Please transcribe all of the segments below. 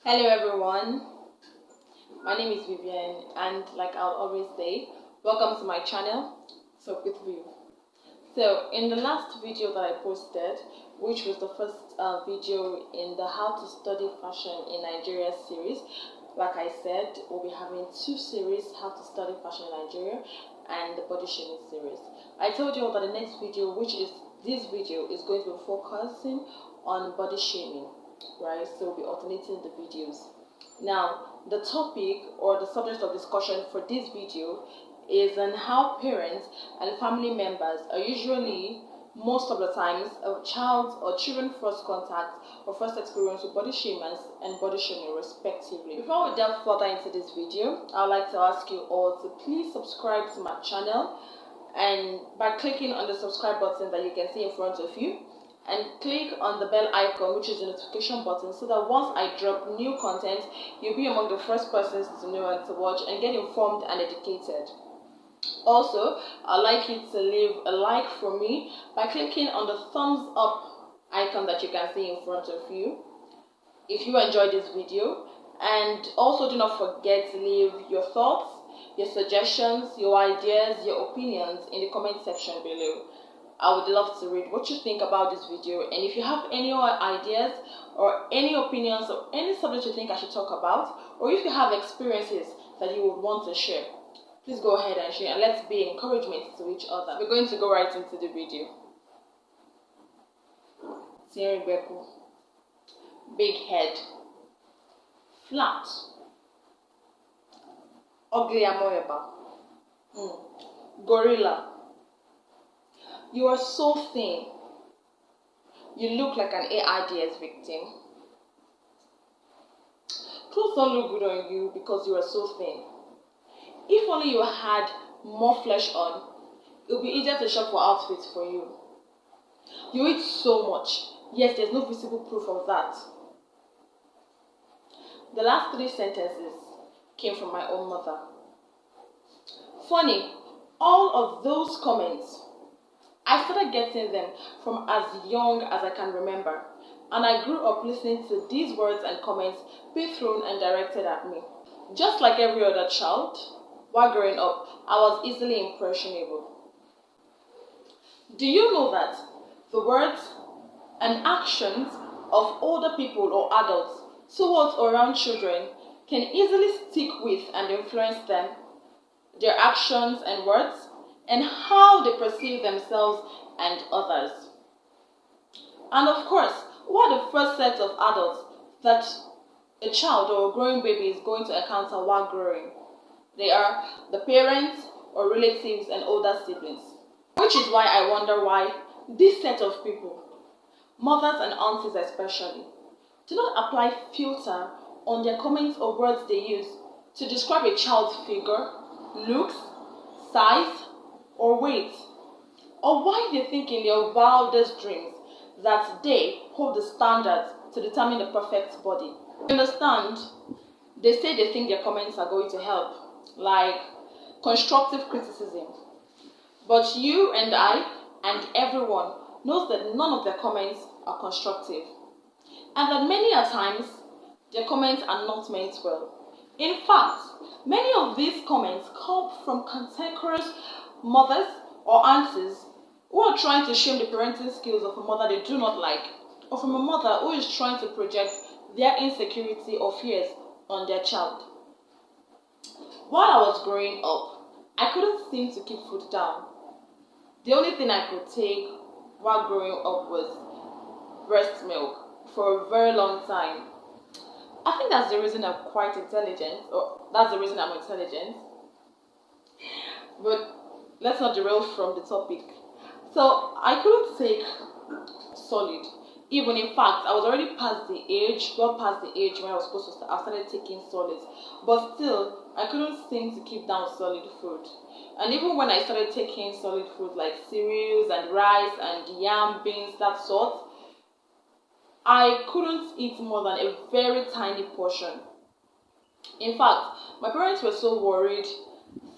Hello everyone, my name is Vivian and like I'll always say, welcome to my channel, Talk with Viv. So in the last video that I posted, which was the first video in the How to Study Fashion in Nigeria series, like I said, we'll be having two series, How to Study Fashion in Nigeria and the Body Shaming series. I told you all that the next video, which is this video, is going to be focusing on body shaming. Right, so we'll be alternating the videos. Now, the topic or the subject of discussion for this video is on how parents and family members are usually, most of the times, a child's or children's first contact or first experience with body shamers and body shaming respectively. Before we delve further into this video, I would like to ask you all to please subscribe to my channel, and by clicking on the subscribe button that you can see in front of you, and click on the bell icon, which is the notification button, so that once I drop new content, you'll be among the first persons to know and to watch and get informed and educated. Also, I'd like you to leave a like for me by clicking on the thumbs up icon that you can see in front of you if you enjoyed this video. And also do not forget to leave your thoughts, your suggestions, your ideas, your opinions in the comment section below. I would love to read what you think about this video, and if you have any ideas or any opinions or any subject you think I should talk about, or if you have experiences that you would want to share, please go ahead and share, and let's be encouragement to each other. We're going to go right into the video. Big head, flat, ugly amoeba, gorilla. You are so thin. You look like an AIDS victim. Clothes don't look good on you because you are so thin. If only you had more flesh on, it would be easier to shop for outfits for you. You eat so much, yet there's no visible proof of that. The last three sentences came from my own mother. Funny, all of those comments, I started getting them from as young as I can remember, and I grew up listening to these words and comments being thrown and directed at me. Just like every other child, while growing up, I was easily impressionable. Do you know that the words and actions of older people or adults towards or around children can easily stick with and influence them, their actions and words, and how they perceive themselves and others? And of course, what are the first set of adults that a child or a growing baby is going to encounter while growing? They are the parents or relatives and older siblings. Which is why I wonder why this set of people, mothers and aunties especially, do not apply filter on their comments or words they use to describe a child's figure, looks, size, or weight, or why they think in their wildest dreams that they hold the standards to determine the perfect body. You understand? They say they think their comments are going to help, like constructive criticism. But you and I and everyone knows that none of their comments are constructive, and that many a times their comments are not meant well. In fact, many of these comments come from cantankerous mothers or aunties who are trying to shame the parenting skills of a mother they do not like, or from a mother who is trying to project their insecurity or fears on their child. While I was growing up, I couldn't seem to keep food down. The only thing I could take while growing up was breast milk for a very long time. I think that's the reason I'm quite intelligent, or that's the reason I'm intelligent. But let's not derail from the topic. So I couldn't take solid. Even in fact, I was already past the age, well past the age when I was supposed to start. I started taking solids. But still, I couldn't seem to keep down solid food. And even when I started taking solid food like cereals and rice and yam, beans, that sort, I couldn't eat more than a very tiny portion. In fact, my parents were so worried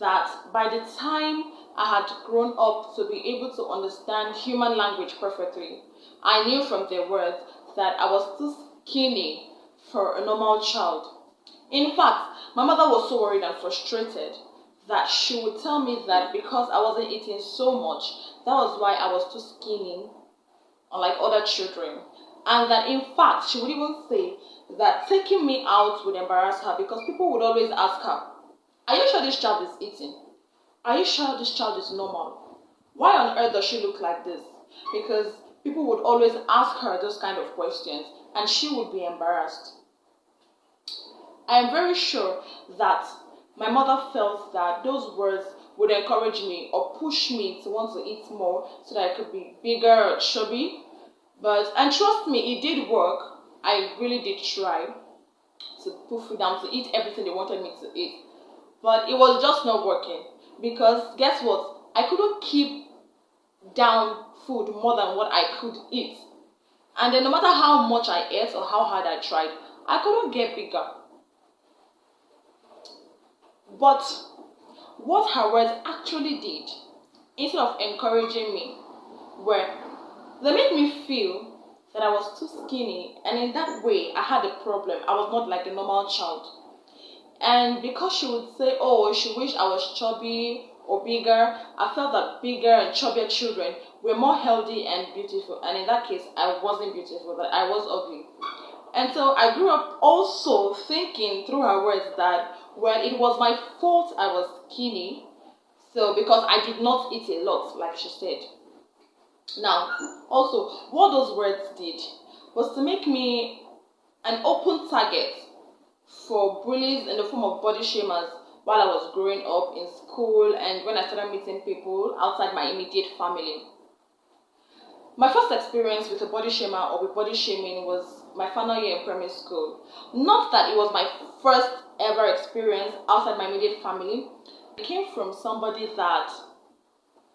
that by the time I had grown up to be able to understand human language perfectly, I knew from their words that I was too skinny for a normal child. In fact, my mother was so worried and frustrated that she would tell me that because I wasn't eating so much, that was why I was too skinny, unlike other children. And that in fact, she would even say that taking me out would embarrass her because people would always ask her, "Are you sure this child is eating? Are you sure this child is normal? Why on earth does she look like this?" Because people would always ask her those kind of questions and she would be embarrassed. I am very sure that my mother felt that those words would encourage me or push me to want to eat more so that I could be bigger or chubby. And trust me, it did work. I really did try to put food down, to eat everything they wanted me to eat. But it was just not working because guess what? I couldn't keep down food more than what I could eat. And then no matter how much I ate or how hard I tried, I couldn't get bigger. But what her words actually did, instead of encouraging me, were they made me feel that I was too skinny, and in that way I had a problem. I was not like a normal child. And because she would say, "Oh, she wished I was chubby or bigger," I felt that bigger and chubbier children were more healthy and beautiful. And in that case, I wasn't beautiful, that I was ugly. And so I grew up also thinking through her words that, well, it was my fault I was skinny. So because I did not eat a lot, like she said. Now, also, what those words did was to make me an open target for bullies in the form of body shamers while I was growing up in school and when I started meeting people outside my immediate family. My first experience with a body shamer or with body shaming was my final year in primary school. Not that it was my first ever experience outside my immediate family. It came from somebody that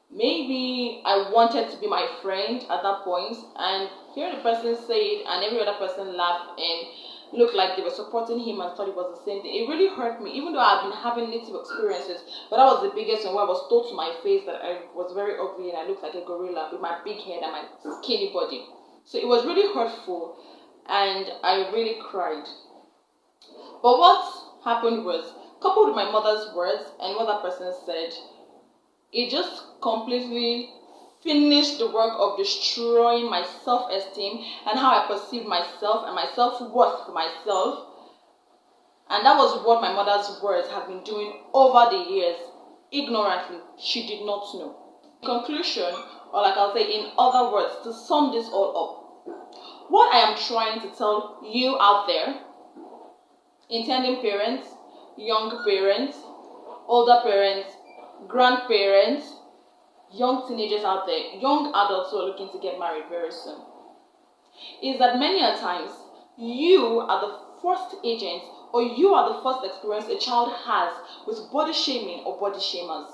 maybe I wanted to be my friend at that point, and hearing the person say it and every other person laughed and looked like they were supporting him and thought it was the same thing. It really hurt me, even though I've been having little experiences, but that was the biggest one where I was told to my face that I was very ugly and I looked like a gorilla with my big head and my skinny body. So it was really hurtful and I really cried. But what happened was, coupled with my mother's words and what that person said, it just completely finished the work of destroying my self-esteem and how I perceive myself and my self-worth for myself. And that was what my mother's words have been doing over the years. Ignorantly, she did not know. In conclusion, or like I'll say in other words, to sum this all up, what I am trying to tell you out there, intending parents, young parents, older parents, grandparents, young teenagers out there, young adults who are looking to get married very soon, is that many a times you are the first agent or you are the first experience a child has with body shaming or body shamers.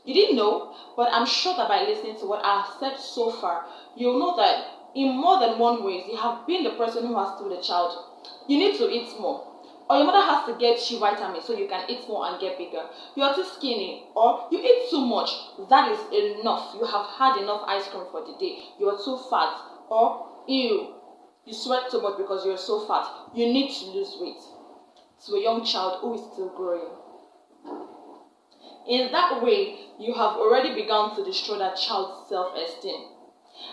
You didn't know, but I'm sure that by listening to what I've said so far, you'll know that in more than one way, you have been the person who has told the child, you need to eat more. Or your mother has to get you vitamins so you can eat more and get bigger. You are too skinny or you eat too much. That is enough. You have had enough ice cream for the day. You are too fat. Or ew, you sweat too much because you're so fat. You need to lose weight. To a young child who is still growing. In that way, you have already begun to destroy that child's self-esteem.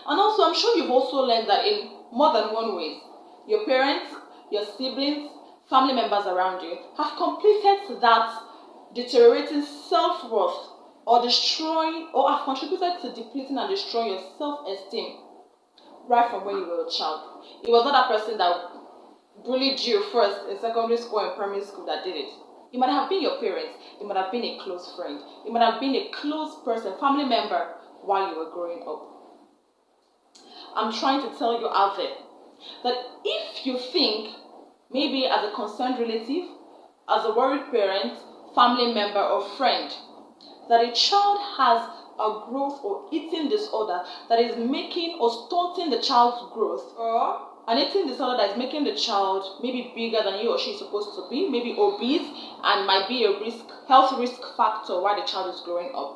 And also, I'm sure you've also learned that in more than one way, your parents, your siblings, family members around you have completed that deteriorating self-worth or destroying or have contributed to depleting and destroying your self-esteem right from when you were a child. It was not that person that bullied you first in secondary school and primary school that did it. It might have been your parents, it might have been a close friend, it might have been a close person, family member while you were growing up. I'm trying to tell you out there that if you think maybe as a concerned relative, as a worried parent, family member or friend, that a child has a growth or eating disorder that is making or stunting the child's growth, or an eating disorder that is making the child maybe bigger than he or she is supposed to be, maybe obese, and might be a health risk factor while the child is growing up.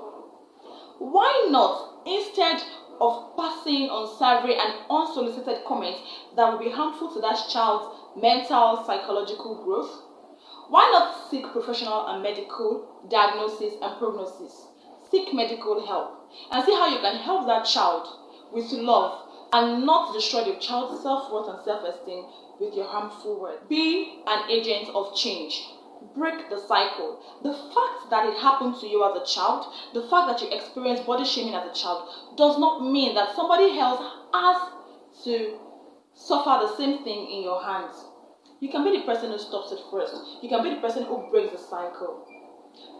Why not, instead of passing unsavory and unsolicited comments that will be harmful to that child's mental, psychological growth? Why not seek professional and medical diagnosis and prognosis? Seek medical help and see how you can help that child with love and not destroy the child's self-worth and self-esteem with your harmful words. Be an agent of change. Break the cycle. The fact that it happened to you as a child, the fact that you experienced body shaming as a child, does not mean that somebody else has to suffer the same thing in your hands. You can be the person who stops it first. You can be the person who breaks the cycle.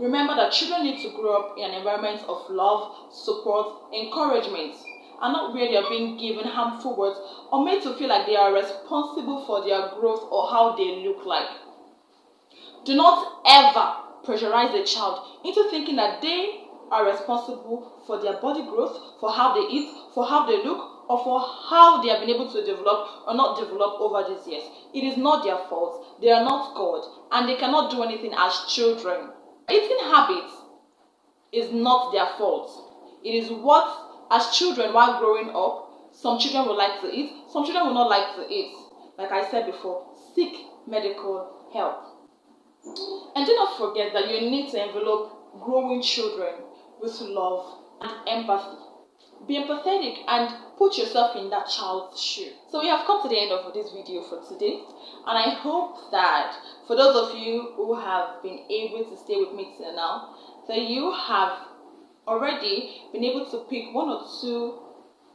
Remember that children need to grow up in an environment of love, support, encouragement, and not where they are being given harmful words or made to feel like they are responsible for their growth or how they look like. Do not ever pressurize a child into thinking that they are responsible for their body growth, for how they eat, for how they look, or for how they have been able to develop or not develop over these years. It is not their fault. They are not God, and they cannot do anything as children. Eating habits is not their fault. It is what, as children, while growing up, some children will like to eat, some children will not like to eat. Like I said before, seek medical help. And do not forget that you need to envelope growing children with love and empathy. Be empathetic and put yourself in that child's shoe. So we have come to the end of this video for today, and I hope that for those of you who have been able to stay with me till now, that you have already been able to pick one or two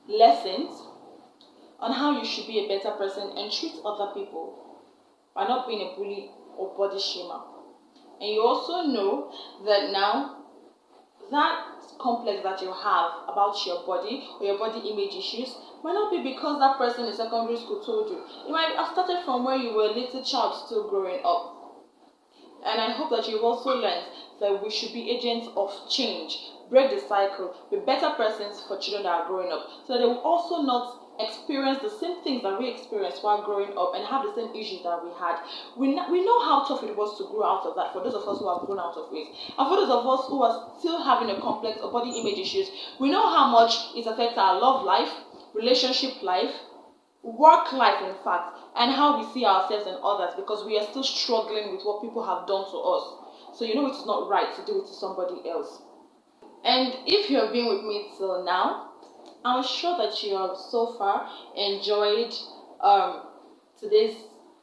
lessons on how you should be a better person and treat other people by not being a bully or body shamer. And you also know that now that complex that you have about your body or your body image issues might not be because that person in secondary school told you. It might have started from where you were a little child still growing up. And I hope that you've also learned that we should be agents of change, break the cycle, be better persons for children that are growing up, so that they will also not experience the same things that we experienced while growing up and have the same issues that we had. We know how tough it was to grow out of that for those of us who have grown out of it. And for those of us who are still having a complex or body image issues, we know how much it affects our love life, relationship life, work life in fact, and how we see ourselves and others, because we are still struggling with what people have done to us. So you know it is not right to do it to somebody else. And if you have been with me till now, I'm sure that you have so far enjoyed today's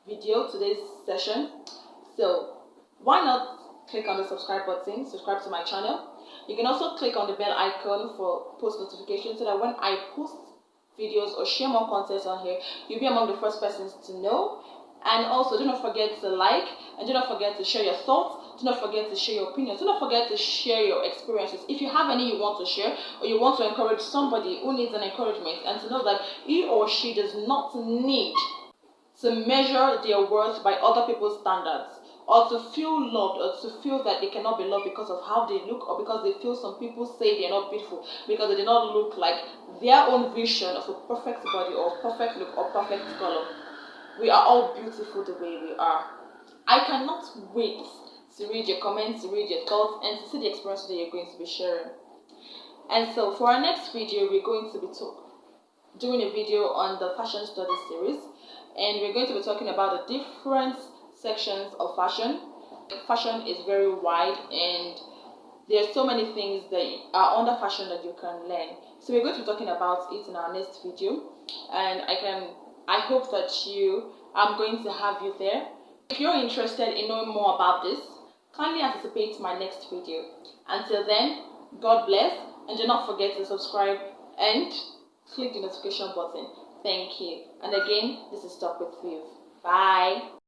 video, today's session. So why not click on the subscribe button, subscribe to my channel. You can also click on the bell icon for post notifications so that when I post videos or share more content on here, you'll be among the first persons to know. And also, do not forget to like, and do not forget to share your thoughts. Do not forget to share your opinions. Do not forget to share your experiences. If you have any you want to share, or you want to encourage somebody who needs an encouragement, and to know that he or she does not need to measure their worth by other people's standards, or to feel loved, or to feel that they cannot be loved because of how they look, or because they feel some people say they're not beautiful because they do not look like their own vision of a perfect body or perfect look or perfect color. We are all beautiful the way we are. I cannot wait to read your comments, to read your thoughts, and to see the experiences that you're going to be sharing. And so for our next video, we're going to be doing a video on the fashion studies series, and we're going to be talking about the different sections of fashion. Fashion is very wide, and there are so many things that are under fashion that you can learn. So we're going to be talking about it in our next video, and I hope that I'm going to have you there. If you're interested in knowing more about this, kindly anticipate my next video. Until then, God bless, and do not forget to subscribe and click the notification button. Thank you. And again, this is Talk with Viv. Bye.